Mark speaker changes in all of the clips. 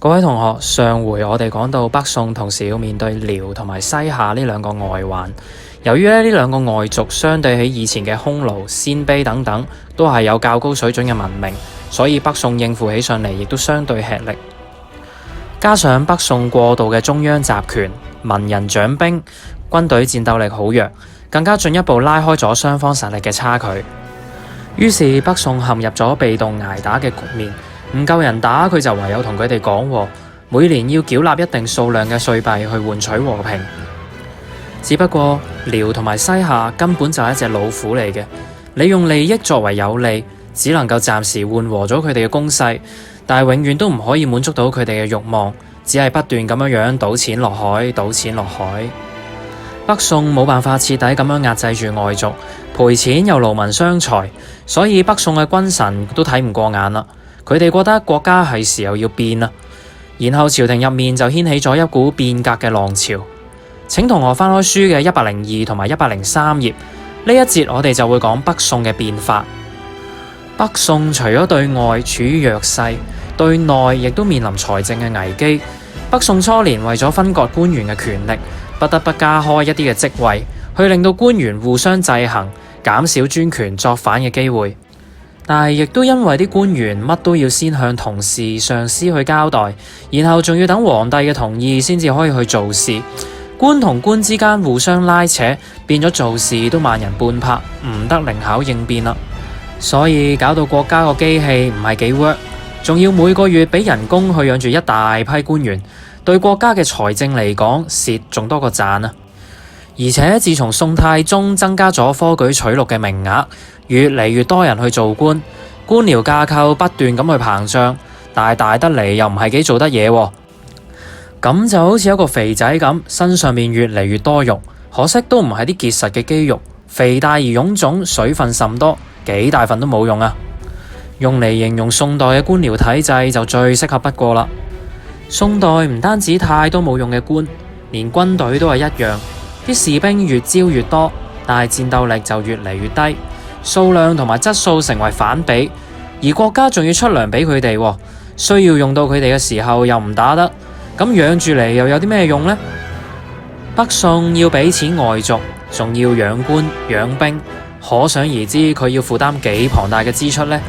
Speaker 1: 各位同學，上回我哋講到北宋同時要面對遼同埋西夏呢兩個外患，由於呢兩個外族相對起以前嘅匈奴、鮮卑等等，都係有較高水準嘅文明，所以北宋應付起上嚟亦都相對吃力。加上北宋過度嘅中央集權，文人掌兵，軍隊戰鬥力好弱，更加進一步拉開咗雙方實力嘅差距。於是北宋陷入咗被動捱打嘅局面。唔夠人打，佢就唯有同佢哋講，每年要繳納一定數量嘅稅幣去換取和平。只不過遼同埋西夏根本就係一隻老虎嚟嘅，你用利益作為有利，只能夠暫時緩和咗佢哋嘅攻勢，但係永遠都唔可以滿足到佢哋嘅慾望，只係不斷咁樣倒錢落海，倒錢落海。北宋冇辦法徹底咁樣壓制住外族，賠錢又勞民傷財，所以北宋嘅君臣都睇唔過眼啦。佢哋覺得國家係時候要變啦，然後朝廷入面就掀起咗一股變革嘅浪潮。請同學翻開書嘅102同埋103頁，呢一節我哋就會講北宋嘅變法。北宋除咗對外處於弱勢，對內亦都面臨財政嘅危機。北宋初年為咗分割官員嘅權力，不得不加開一啲嘅職位，去令到官員互相制衡，減少專權作反嘅機會。但係亦都因為啲官員乜都要先向同事、上司去交代，然後仲要等皇帝嘅同意先至可以去做事。官同官之間互相拉扯，變咗做事都慢人半拍，唔得靈巧應變啦。所以搞到國家個機器唔係幾 work， 仲要每個月俾人工去養住一大批官員，對國家嘅財政嚟講蝕仲多過賺啊！而且自從宋太宗增加咗科舉取錄嘅名額，越嚟越多人去做官，官僚架構不斷咁去膨脹，但係大得嚟又唔係幾做得嘢喎。咁就好似一個肥仔咁，身上面越嚟越多肉，可惜都唔係啲結實嘅肌肉，肥大而臃腫，水分甚多，幾大份都冇用啊！用嚟形容宋代嘅官僚體制就最適合不過啦。宋代唔單止太多冇用嘅官，連軍隊都係一樣。啲士兵越招越多，但係戰鬥力就越嚟越低，數量同埋質素成為反比，而國家仲要出糧俾佢哋，需要用到佢哋嘅時候又唔打得，咁養住嚟又有啲咩用呢？北宋要俾錢外族，仲要養官養兵，可想而知佢要負擔幾龐大嘅支出呢？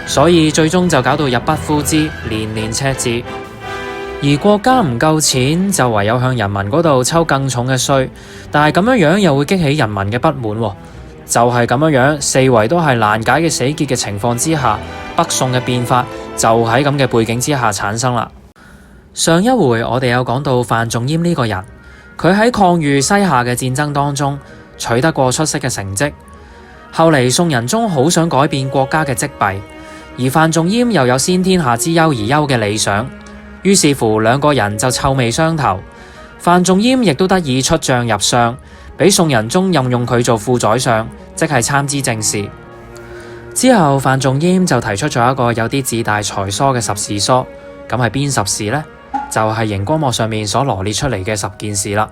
Speaker 1: 所以最終就搞到入不敷支，年年赤字。而國家唔夠錢，就唯有向人民嗰度抽更重嘅稅，但係咁樣又會激起人民嘅不滿。就係咁樣，四圍都係難解嘅死結嘅情況之下，北宋嘅變法就喺咁嘅背景之下產生啦。上一回我哋有講到范仲淹呢個人，佢喺抗御西夏嘅戰爭當中取得過出色嘅成績。後嚟宋仁宗好想改變國家嘅積弊，而范仲淹又有先天下之憂而憂嘅理想。於是乎兩個人就臭味相投，范仲淹亦都得以出將入相，俾宋仁宗任用佢做副宰相，即係參知政事。之後范仲淹就提出咗一個有啲自大才疏嘅十事疏，咁係邊十事呢？就係熒光幕上面所羅列出嚟嘅10件事啦。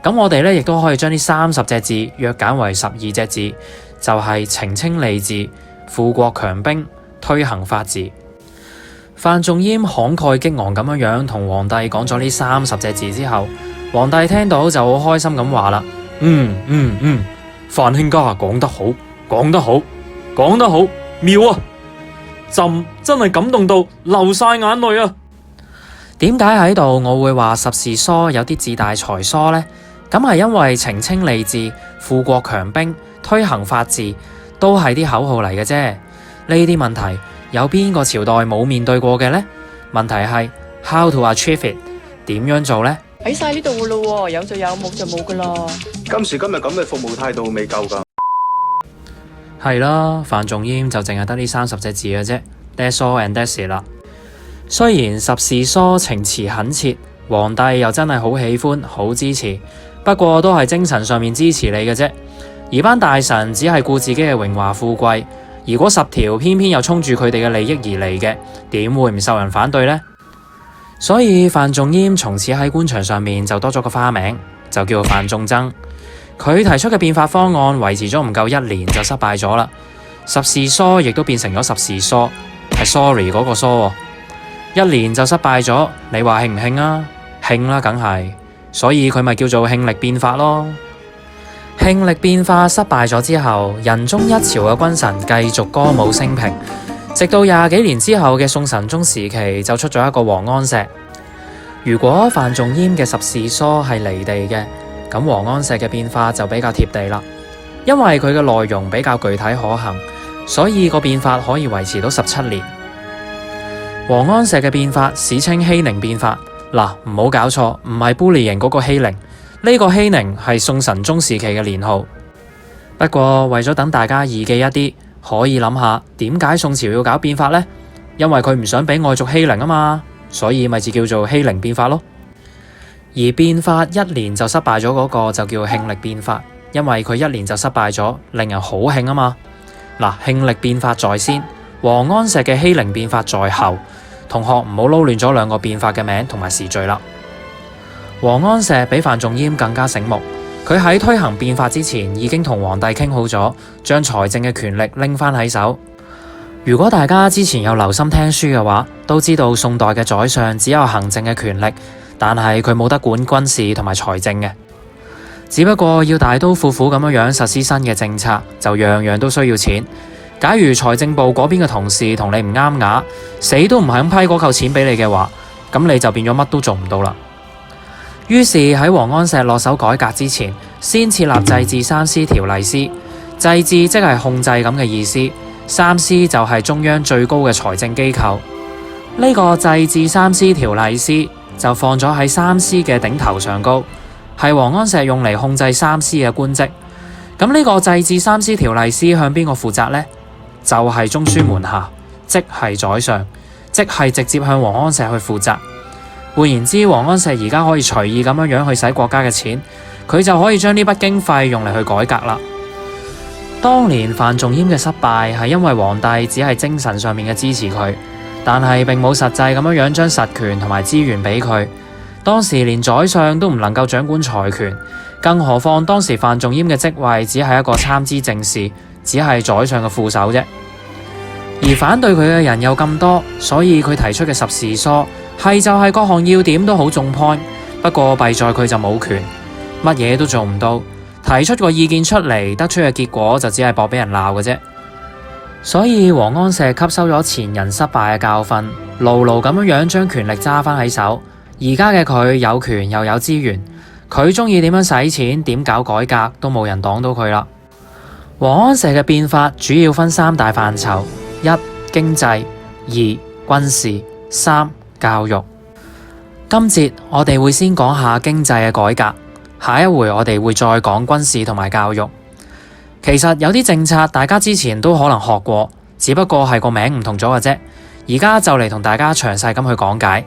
Speaker 1: 咁我哋咧亦都可以將呢30隻字約簡為12隻字，就係澄清吏治、富國強兵、推行法治。范仲淹慷慨激昂咁樣同皇帝講咗呢30隻字之後，皇帝聽到就好開心咁話啦：范卿家講得好，講得好，講得好，妙啊！朕真係感動到流晒眼淚啊！點解喺度我會話十事疏有啲自大才疏呢？咁係因為澄清吏治、富國強兵、推行法治都係啲口號嚟嘅啫。呢啲問題有邊個朝代冇面對過嘅呢？問題係 how to achieve it， 點樣做呢？
Speaker 2: 喺晒呢度噶咯，有就有，冇就冇噶啦。
Speaker 3: 今時今日咁嘅服務態度未夠噶。
Speaker 1: 係啦，范仲淹就淨係得呢30隻字嘅啫。That's all and that's it 啦。雖然十事疏情詞懇切，皇帝又真係好喜歡、好支持，不過都係精神上面支持你嘅啫。而班大臣只係顧自己嘅榮華富貴。如果10條偏偏又衝住佢哋嘅利益而嚟嘅，點會唔受人反對呢？所以范仲淹從此喺官場上面就多咗個花名，就叫范仲增。佢提出嘅變法方案維持咗唔夠1年就失敗咗啦。十事疏亦都變成咗十事疏，係 sorry 嗰個疏。一年就失敗咗，你話興唔興啊？興啦，梗係，所以佢咪叫做慶曆變法咯。慶曆變法失敗咗之後，仁宗一朝嘅君臣繼續歌舞升平，直到20幾年之後嘅宋神宗時期就出咗一個王安石。如果范仲淹嘅十事疏係離地嘅，咁王安石嘅變法就比較貼地啦，因為佢嘅內容比較具體可行，所以個變法可以維持到17年。王安石嘅變法史稱熙寧變法，嗱，唔好搞錯，唔係 bullying 嗰個熙寧，呢個熙寧係宋神宗時期嘅年號。不過為咗等大家易記一啲，可以諗下點解宋朝要搞變法呢？因為佢唔想俾外族欺凌啊嘛，所以咪就叫做熙寧變法咯。而變法一年就失敗咗嗰個就叫慶曆變法，因為佢一年就失敗咗，令人好興啊嘛。嗱，慶曆變法在先，王安石嘅熙寧變法在後。同學唔好撈亂咗兩個變法嘅名同埋時序啦。王安石比范仲淹更加醒目，佢喺推行變法之前已經同皇帝傾好咗，將財政嘅權力拎翻喺手。如果大家之前有留心聽書嘅話，都知道宋代嘅宰相只有行政嘅權力，但係佢冇得管軍事同埋財政嘅。只不過要大刀闊斧咁樣實施新嘅政策，就樣樣都需要錢。假如財政部嗰邊嘅同事同你唔啱牙，死都唔肯批嗰嚿錢俾你嘅話，咁你就變咗乜都做唔到啦。於是喺王安石落手改革之前，先設立制置三司條例司。制置即係控制咁嘅意思，三司就係中央最高嘅財政機構。呢個制置三司條例司就放咗喺三司嘅頂頭上高，係王安石用嚟控制三司嘅官職。咁呢個制置三司條例司向邊個負責呢？就係中書門下，即係宰相，即係直接向王安石去負責。換言之，王安石而家可以隨意咁樣去使國家嘅錢，佢就可以將呢筆經費用嚟去改革啦。當年范仲淹嘅失敗係因為皇帝只係精神上面嘅支持佢，但係並冇實際咁樣將實權同埋資源俾佢。當時連宰相都唔能夠掌管財權，更何況當時范仲淹嘅職位只係一個參知政事，只係宰相嘅副手啫。而反對佢嘅人又咁多，所以佢提出嘅十事疏係就係各項要點都好中 point， 不過弊在佢就冇權，乜嘢都做唔到，提出個意見出嚟，得出嘅結果就只係搏俾人鬧嘅啫。所以王安石吸收咗前人失敗嘅教訓，牢牢咁樣將權力揸翻喺手。而家嘅佢有權又有資源，佢中意點樣使錢，點搞改革都冇人擋到佢啦。王安石嘅變法主要分三大範疇：一、經濟；二、軍事；三、教育。今節我哋會先講下經濟嘅改革，下一回我哋會再講軍事同埋教育。其實有啲政策大家之前都可能學過，只不過係個名唔同咗嘅啫。而家就嚟同大家詳細咁去講解。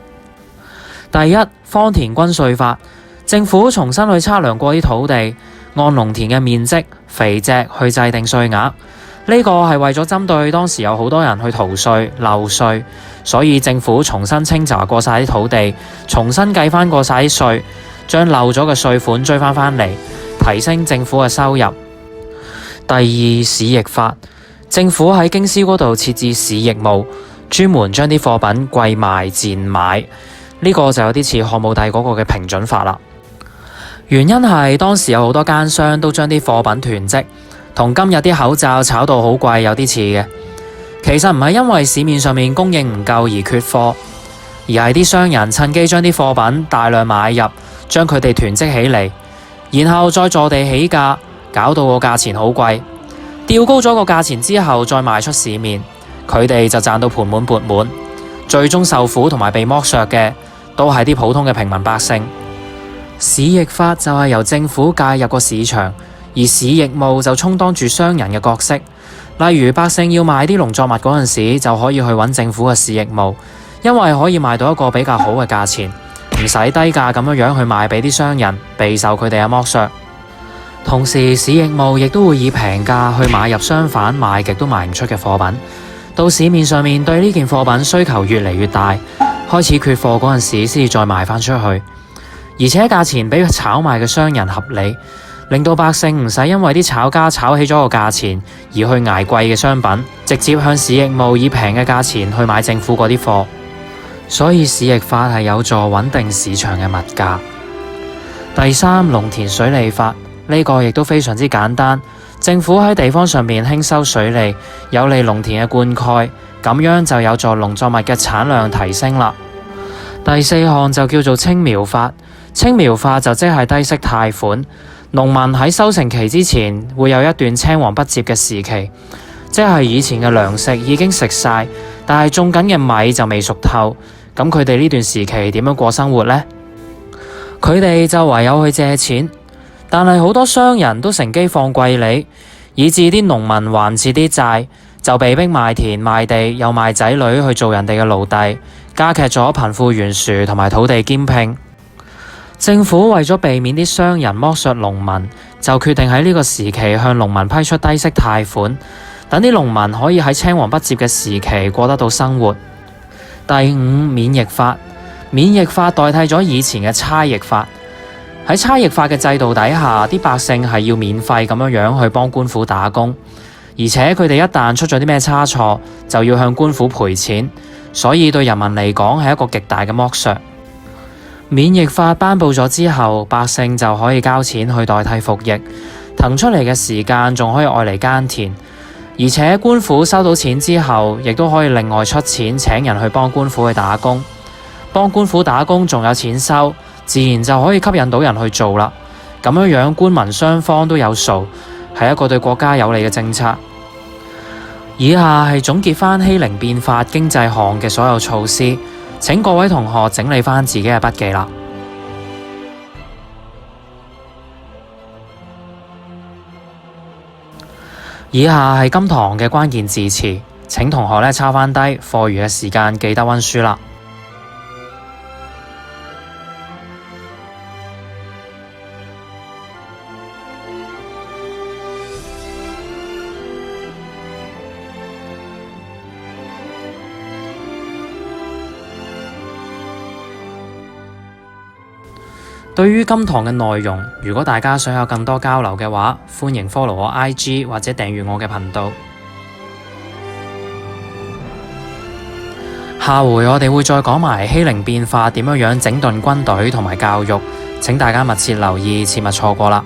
Speaker 1: 第一，荒田均稅法，政府重新去測量過啲土地，按農田嘅面積、肥瘠去制定稅額。呢個係為咗針對當時有好多人去逃稅、漏稅，所以政府重新清查過晒啲土地，重新計翻過晒啲稅，將漏咗嘅稅款追翻嚟，提升政府嘅收入。第二，市役法，政府喺京師嗰度設置市役務，專門將啲貨品貴賣賤買。呢個就有啲似漢武帝嗰個嘅平準法啦。原因係當時有好多奸商都將啲貨品囤積，同今日啲口罩炒到好貴有啲似嘅。其實唔係因為市面上面供應唔夠而缺貨，而係啲商人趁機將啲貨品大量買入，將佢哋囤積起嚟，然後再坐地起價，搞到個價錢好貴，調高咗個價錢之後再賣出市面，佢哋就賺到盆滿缽滿，最終受苦同埋被剝削嘅都係啲普通嘅平民百姓。市役法就係由政府介入個市場，而市役務就充當住商人嘅角色。例如百姓要買啲農作物嗰陣時，就可以去揾政府嘅市役務，因為可以賣到一個比較好嘅價錢，唔使低價咁樣去賣俾啲商人，備受佢哋嘅剝削。同時市役務亦都會以平價去買入商販賣極都賣唔出嘅貨品，到市面上面對呢件貨品需求越嚟越大，開始缺貨嗰陣時先至再賣翻出去，而且價錢比炒賣嘅商人合理，令到百姓唔使因為啲炒家炒起咗個價錢而去捱貴嘅商品，直接向市役務以平嘅價錢去買政府嗰啲貨。所以市易法係有助穩定市場嘅物價。第三，農田水利法，呢個亦都非常之簡單，政府喺地方上面興收水利，有利農田嘅灌溉，咁樣就有助農作物嘅產量提升啦。第四項就叫做青苗法，青苗法就即係低息貸款，農民喺收成期之前會有一段青黃不接嘅時期，即係以前嘅糧食已經食晒，但係種緊嘅米就未熟透，咁佢哋呢段時期點樣過生活呢？佢哋就唯有去借錢，但係好多商人都乘機放貴利，以致啲農民還唔切啲債，就被逼賣田賣地，又賣仔女去做人哋嘅奴隸，加劇咗貧富懸殊同埋土地兼併。政府為咗避免啲商人剝削農民，就決定喺呢個時期向農民批出低息貸款，等啲農民可以喺青黃不接嘅時期過得到生活。第五，免役法，免役法代替咗以前嘅差役法。喺差役法嘅制度底下，啲百姓係要免費咁樣去幫官府打工，而且佢哋一旦出咗啲咩差錯，就要向官府賠錢，所以對人民嚟講係一個極大嘅剝削。免役法頒布咗之後，百姓就可以交錢去代替服役，騰出嚟嘅時間仲可以愛嚟耕田，而且官府收到錢之後，亦都可以另外出錢請人去幫官府去打工，幫官府打工仲有錢收，自然就可以吸引到人去做啦。咁樣官民雙方都有數，係一個對國家有利嘅政策。以下係總結返欺凌變法經濟項嘅所有措施，請各位同學整理返自己嘅筆記啦。以下係今堂嘅關鍵字詞，請同學抄返低，課餘嘅時間記得溫書啦。對於今堂嘅內容，如果大家想有更多交流嘅話，歡迎 follow 我 IG 或者訂閱我嘅頻道。下回我哋會再講埋欺凌變法點樣整頓軍隊同埋教育，請大家密切留意，切勿錯過啦。